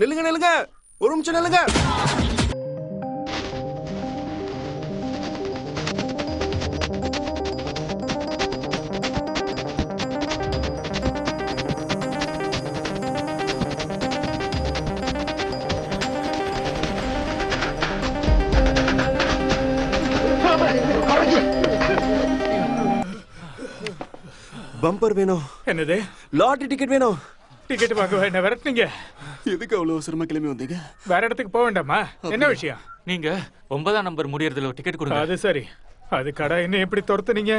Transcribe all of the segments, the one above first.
நில்லுங்க நில்லுங்க, ஒரு நிமிஷம் நில்லுங்க. பம்பர் வேணும். என்னது? லாட்டரி டிக்கெட் வேணும். டிக்கெட் வாங்க என்ன விரட்டுனீங்க? எதுக்கு அவ்வளவு அவசரமா கிளம்பி வந்தீங்க? வேற இடத்துக்கு போக வேண்டாமா? என்ன விஷயம்? நீங்க 9ஆம் நம்பர் முடியறதுல ஒரு டிக்கெட் கொடுங்க. அது சரி. அது கடை என்ன எப்படி துரத்துனீங்க?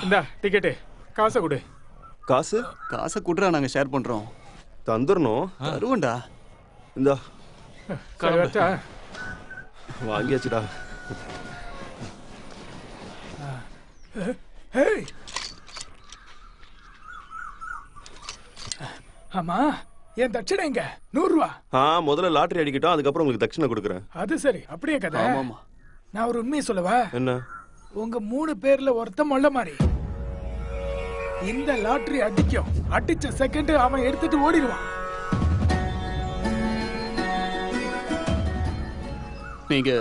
இந்தா டிக்கெட்டு, காசை கொடு. காசு? காசை குடுறா, நாங்க ஷேர் பண்றோம். தந்துடணும். தருவண்டா. இந்தா கரெக்டா? வாங்கியாச்சுடா. ஏய், ஆமா, என் தட்சணை எங்க? 100 ரூபா. முதல்ல லாட்டரி அடிக்கட்டும், அதுக்கப்புறம் உங்களுக்கு தட்சணை கொடுக்குறேன். அது சரி, அப்படியே கதை. ஆமாமா. நான் ஒரு உண்மையை சொல்லவா? என்ன? உங்க 3 பேர்ல ஒருத்த மொள்ள மாதிரி. இந்த லாட்டரி அடிக்கும், அடிச்ச செகண்ட் அவன் எடுத்துட்டு ஓடிடுவான். நீங்க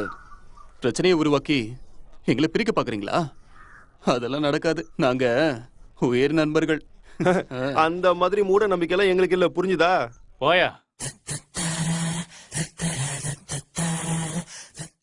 பிரச்சனையை உருவாக்கி எங்களை பிரிக்க பாக்குறீங்களா? அதெல்லாம் நடக்காது. நாங்க உயர் நண்பர்கள். அந்த மாதிரி மூட நம்பிக்கைலாம் எங்களுக்கு இல்ல, புரிஞ்சுதா? போயா.